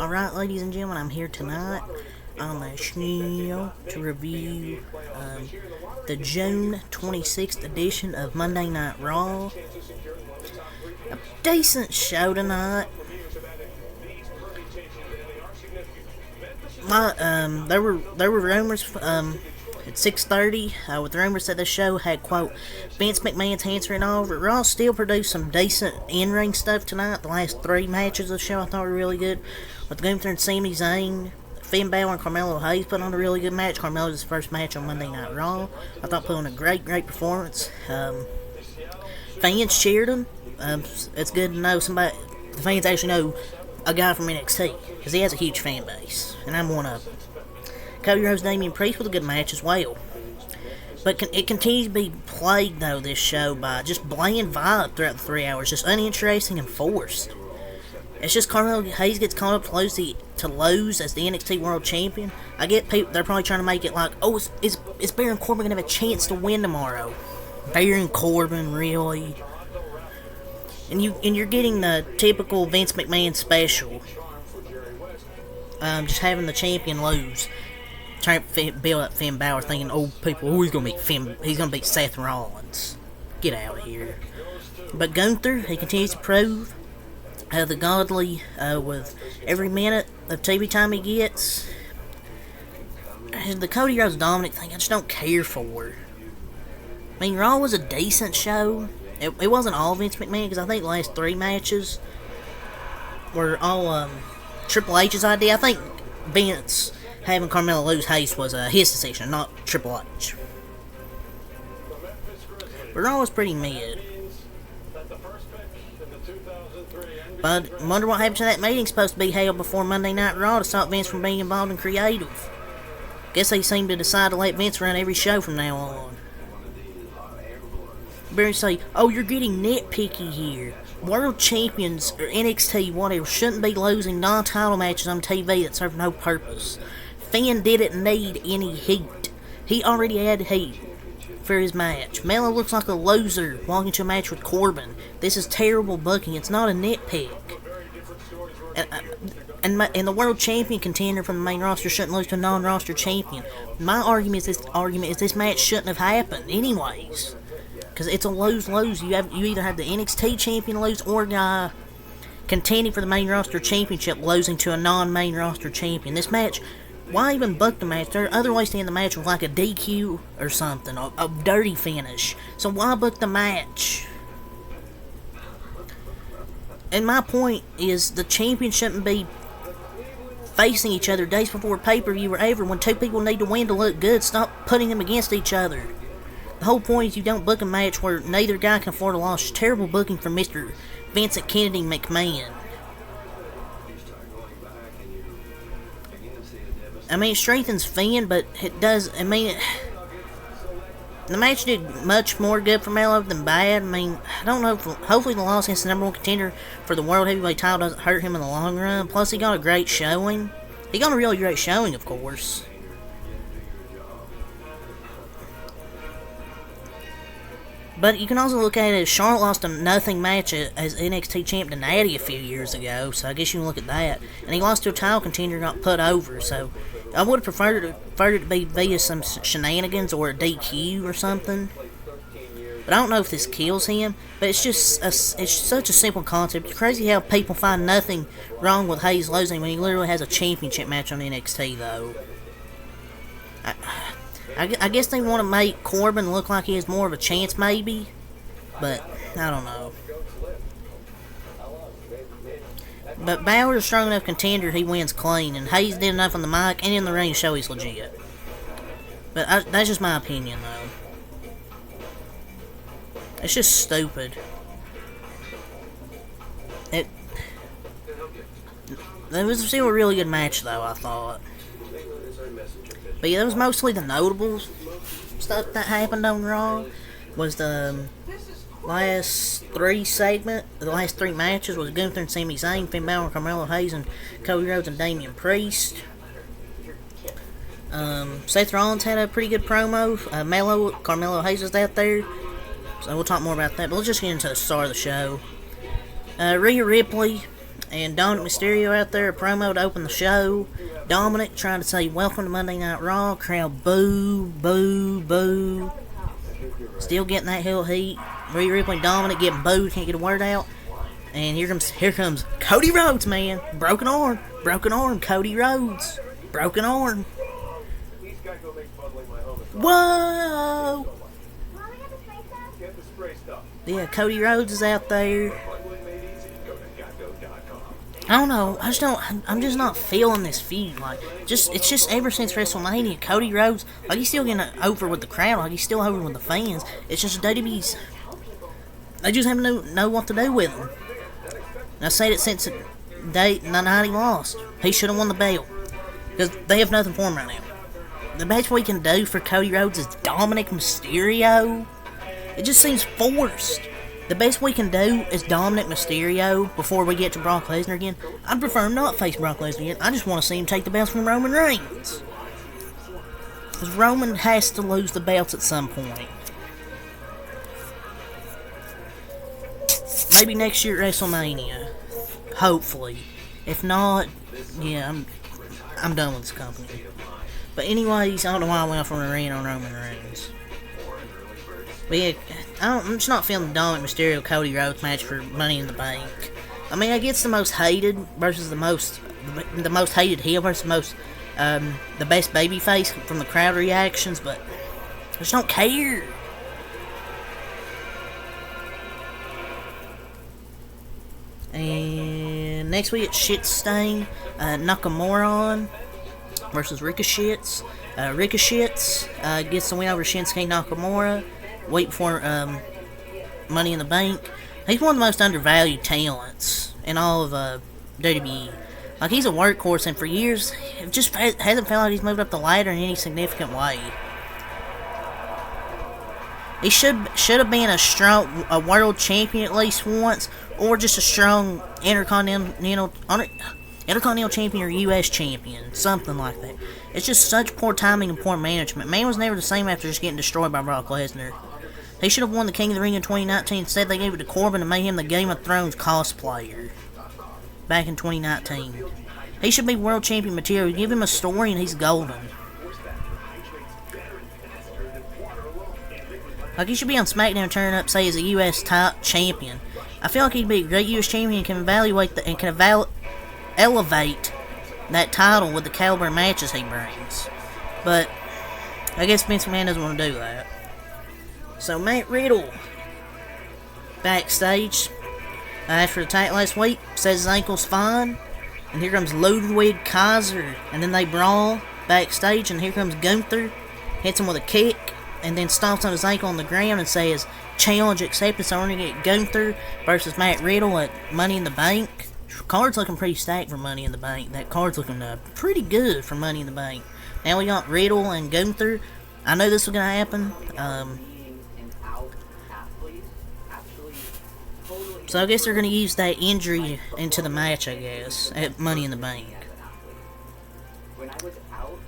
Alright, ladies and gentlemen, I'm here tonight on the show to review the June 26th edition of Monday Night Raw. A decent show tonight. There were rumors at 6:30 with rumors that the show had, quote, Vince McMahon's hands written all over it. Raw still produced some decent in-ring stuff tonight. The last three matches of the show I thought were really good. With Gunther and Sami Zayn, Finn Balor and Carmelo put on a really good match. Carmelo's first match on Monday Night Raw. I thought put on a great performance. Fans cheered him. It's good to know the fans actually know a guy from NXT, because he has a huge fan base, and I'm one of them. Cody Rhodes, Damian Priest with a good match as well. But it continues to be plagued, though, this show, by just bland vibe throughout the 3 hours, just uninteresting and forced. It's just Carmelo Hayes gets called up to lose as the NXT World Champion. I get people, they're probably trying to make it like, oh, is Baron Corbin going to have a chance to win tomorrow? Baron Corbin, really? And you're getting the typical Vince McMahon special. Just having the champion lose. Trying to build up Finn Balor, thinking, he's gonna beat Seth Rollins. Get out of here. But Gunther, he continues to prove the godly with every minute of TV time he gets. And the Cody Rhodes Dominic thing, I just don't care for. I mean, Raw was a decent show. It wasn't all Vince McMahon, because I think the last three matches were all Triple H's idea. I think Vince having Carmelo lose Hayes was his decision, not Triple H. But Raw was pretty mid. But I wonder what happened to that meeting supposed to be held before Monday Night Raw to stop Vince from being involved in creative. Guess they seem to decide to let Vince run every show from now on. Barry say, you're getting nitpicky here. World champions or NXT, whatever, shouldn't be losing non-title matches on TV that serve no purpose. Finn didn't need any heat. He already had heat for his match. Melo looks like a loser walking to a match with Corbin. This is terrible booking. It's not a nitpick. And the world champion contender from the main roster shouldn't lose to a non-roster champion. My argument is this match shouldn't have happened anyways. Because it's a lose-lose. You either have the NXT champion lose or a guy contending for the main roster championship losing to a non-main roster champion. This match, why even book the match? There are other ways to end the match with like a DQ or something, a dirty finish. So why book the match? And my point is the champion shouldn't be facing each other days before pay-per-view or ever. When two people need to win to look good, stop putting them against each other. The whole point is you don't book a match where neither guy can afford a loss. It's terrible booking from Mr. Vincent Kennedy McMahon. I mean, it strengthens Finn, but it does, the match did much more good for Melo than bad. I mean, I don't know, hopefully the loss against the number one contender for the World Heavyweight title doesn't hurt him in the long run. Plus, he got a great showing. He got a really great showing, of course. But you can also look at it as Charlotte lost a nothing match as NXT champ to Natty a few years ago, so I guess you can look at that. And he lost to a title contender and got put over, so I would have preferred it to be via some shenanigans or a DQ or something. But I don't know if this kills him, but it's just it's such a simple concept. It's crazy how people find nothing wrong with Hayes losing when he literally has a championship match on NXT, though. I guess they want to make Corbin look like he has more of a chance, maybe. But, I don't know. But Balor's a strong enough contender, he wins clean. And Hayes did enough on the mic and in the ring to show he's legit. But that's just my opinion, though. It's just stupid. It was still a really good match, though, I thought. But yeah, that was mostly the notable stuff that happened on Raw. Was the last three matches was Gunther and Sami Zayn, Finn Balor, Carmelo Hayes, and Cody Rhodes and Damian Priest. Seth Rollins had a pretty good promo. Carmelo Hayes was out there. So we'll talk more about that. But let's just get into the star of the show. Rhea Ripley And Dominic Mysterio out there, a promo to open the show. Dominic trying to say, "Welcome to Monday Night Raw." Crowd boo, boo, boo. Still getting that heel heat. Rhea Ripley and Dominic getting booed, can't get a word out. And here comes Cody Rhodes, man. Broken arm, Cody Rhodes. Broken arm. Whoa! Yeah, Cody Rhodes is out there. I don't know. I'm just not feeling this feud. It's just ever since WrestleMania, Cody Rhodes, he's still getting over with the crowd. He's still over with the fans. It's just WWE's. They just haven't know what to do with him. And I said it since the night he lost. He should have won the belt. Because they have nothing for him right now. The best we can do for Cody Rhodes is Dominic Mysterio. It just seems forced. The best we can do is Dominic Mysterio before we get to Brock Lesnar again. I'd prefer him not face Brock Lesnar again. I just want to see him take the belts from Roman Reigns. Because Roman has to lose the belts at some point. Maybe next year at WrestleMania. Hopefully. If not, yeah, I'm done with this company. But anyways, I don't know why I went off on a rant on Roman Reigns. But yeah, I'm just not feeling the Dominic Mysterio Cody Rhodes match for Money in the Bank. I mean, I get the most hated versus the most hated heel versus the best babyface from the crowd reactions, but I just don't care. And next week it's Shit Stain Nakamura on versus Ricochet's. Ricochet's gets the win over Shinsuke Nakamura. Wait before Money in the Bank. He's one of the most undervalued talents in all of WWE. He's a workhorse, and for years, it just hasn't felt like he's moved up the ladder in any significant way. He should have been a world champion at least once, or just a strong intercontinental champion or U.S. champion, something like that. It's just such poor timing and poor management. Man was never the same after just getting destroyed by Brock Lesnar. He should have won the King of the Ring in 2019. Instead, they gave it to Corbin and made him the Game of Thrones cosplayer back in 2019. He should be world champion material. Give him a story and he's golden. He should be on SmackDown, turning up, say, as a U.S. top champion. I feel like he'd be a great U.S. champion and can elevate that title with the caliber of matches he brings. But I guess Vince McMahon doesn't want to do that. So Matt Riddle, backstage, after the attack last week, says his ankle's fine. And here comes Ludwig Kaiser. And then they brawl backstage, and here comes Gunther, hits him with a kick, and then stomps on his ankle on the ground and says, "Challenge accepted." So we're going to get Gunther versus Matt Riddle at Money in the Bank. Card's looking pretty stacked for Money in the Bank. That card's looking pretty good for Money in the Bank. Now we got Riddle and Gunther. I know this was going to happen. So I guess they're going to use that injury into the match, I guess, at Money in the Bank.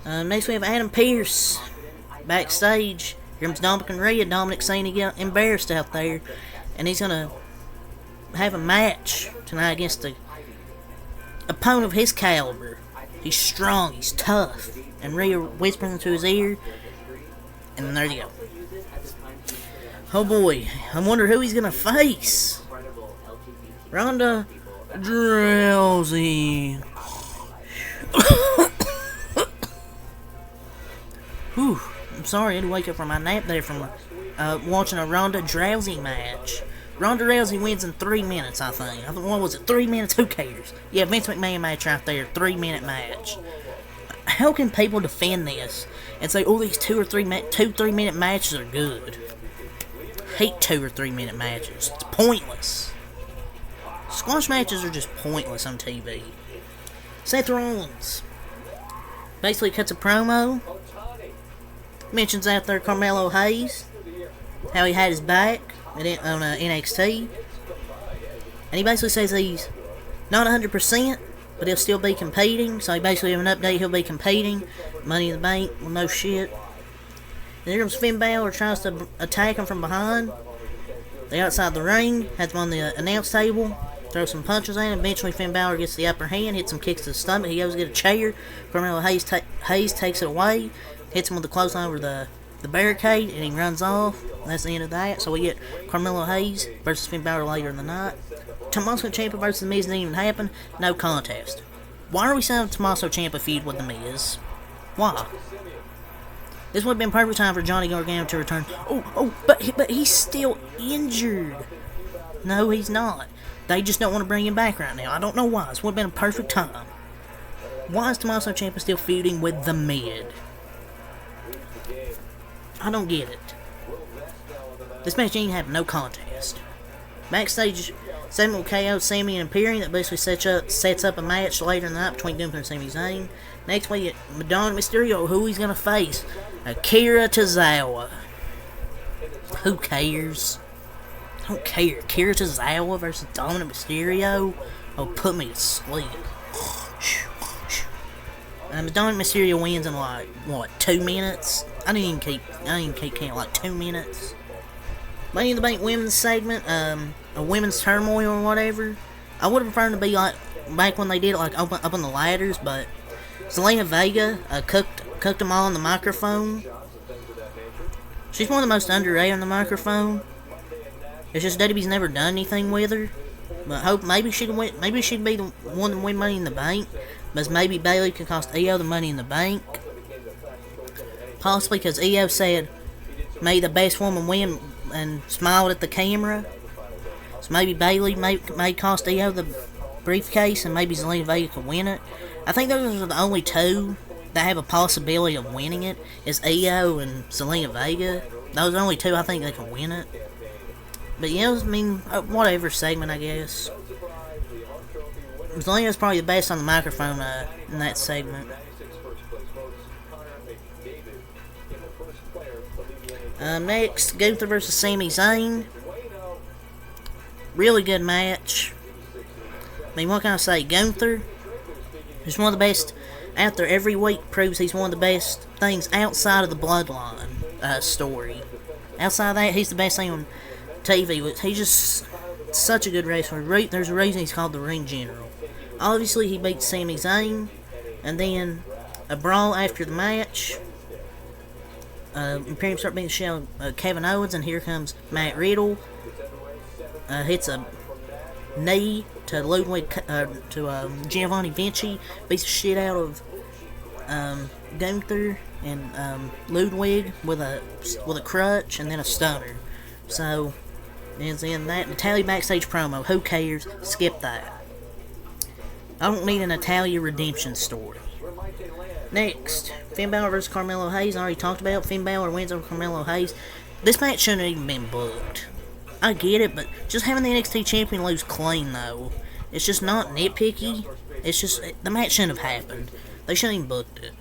Next we have Adam Pearce backstage. Here comes Dominic and Rhea. Dominic saying he got embarrassed out there, and he's going to have a match tonight against the opponent of his caliber. He's strong, he's tough. And Rhea whispers into his ear, and then there you go. Oh boy, I wonder who he's going to face. Ronda Rousey. Whew, I'm sorry, I had to wake up from my nap there from watching a Ronda Rousey match. Ronda Rousey wins in 3 minutes, I think. What was it, 3 minutes? Who cares? Yeah, Vince McMahon match right there, 3-minute match. How can people defend this and say, oh, these 2 or 3 minute matches are good? I hate 2 or 3 minute matches. It's pointless. Squash matches are just pointless on TV. Seth Rollins basically cuts a promo. Mentions out there Carmelo Hayes, how he had his back on NXT. And he basically says he's not 100%, but he'll still be competing. So he basically have an update, he'll be competing. Money in the Bank, well, no shit. And here comes Finn Balor, tries to attack him from behind. They outside the ring, has him on the announce table. throw some punches in. Eventually, Finn Balor gets the upper hand, hits some kicks to the stomach. He goes to get a chair. Carmelo Hayes takes it away, hits him with the clothesline over the barricade, and he runs off. That's the end of that. So we get Carmelo Hayes versus Finn Balor later in the night. Tommaso Ciampa versus The Miz didn't even happen. No contest. Why are we setting up Tommaso Ciampa feud with The Miz? Why? This would have been perfect time for Johnny Gargano to return. But he's still injured. No, he's not. They just don't want to bring him back right now. I don't know why. This would have been a perfect time. Why is Tommaso Ciampa still feuding with The Miz? I don't get it. This match ain't have no contest. Backstage, segment with KO, Sami, and Imperium that basically sets up a match later in the night between Gunther and Sami Zayn. Next we get Madonna Mysterio, who he's gonna face. Akira Tozawa. Who cares? I don't care. Akira Tozawa versus Dominic Mysterio? Oh, put me to sleep. Dominic Mysterio wins in like, what, 2 minutes? I didn't even keep counting, like 2 minutes. Money in the Bank women's segment, a women's turmoil or whatever. I would have preferred to be like back when they did it, like up on the ladders, but Zelina Vega cooked them all on the microphone. She's one of the most underrated on the microphone. It's just WWE's never done anything with her. But I hope maybe she'd be the one to win Money in the Bank. But maybe Bayley could cost Io the Money in the Bank. Possibly because Io said, "May the best woman win," and smiled at the camera. So maybe Bayley may cost Io the briefcase, and maybe Zelina Vega could win it. I think those are the only two that have a possibility of winning it. Is Io and Zelina Vega. Those are the only two I think they can win it. But yeah, I mean, whatever segment, I guess. Zelina's probably the best on the microphone in that segment. Next, Gunther versus Sami Zayn. Really good match. I mean, what can I say? Gunther is one of the best out there every week. Proves he's one of the best things outside of the Bloodline story. Outside of that, he's the best thing on TV. He's just such a good wrestler. There's a reason he's called the Ring General. Obviously, he beat Sami Zayn, and then a brawl after the match. Imperium start beating the shit out of Kevin Owens, and here comes Matt Riddle. Hits a knee to Ludwig, to Giovanni Vinci. Beats the shit out of Gunther and Ludwig with a crutch and then a stunner. So, is in that Natalia backstage promo. Who cares? Skip that. I don't need a Natalia redemption story. Next, Finn Balor vs. Carmelo Hayes. I already talked about. Finn Balor wins over Carmelo Hayes. This match shouldn't have even been booked. I get it, but just having the NXT champion lose clean, though, it's just not nitpicky. It's just, the match shouldn't have happened. They shouldn't even booked it.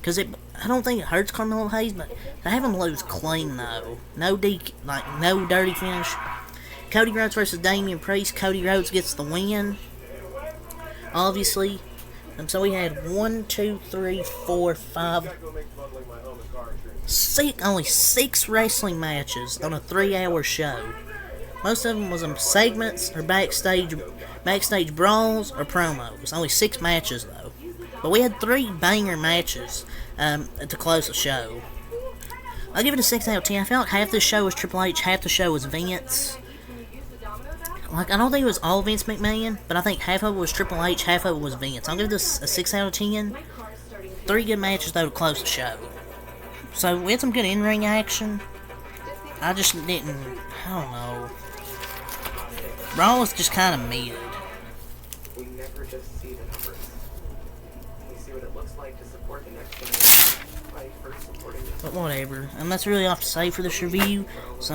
Because I don't think it hurts Carmelo Hayes, but to have him lose clean, though. No dirty finish. Cody Rhodes versus Damian Priest. Cody Rhodes gets the win. Obviously. And so we had 1, 2, 3, 4, 5, only 6 wrestling matches on a 3-hour show. Most of them was in segments or backstage brawls or promos. Only 6 matches though. But we had 3 banger matches to close the show. I'll give it a 6 out of 10. I felt like half the show was Triple H, half the show was Vince. Like, I don't think it was all Vince McMahon, but I think half of it was Triple H, half of it was Vince. I'll give this a 6 out of 10. 3 good matches, though, to close the show. So, we had some good in-ring action. I just didn't, I don't know. Raw was just kind of mid. We never just see the numbers. We see what it looks like to support the next generation by first supporting this. But whatever. That's really all to say for this review. So,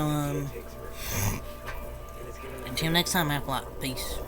until next time, have a lot. Peace.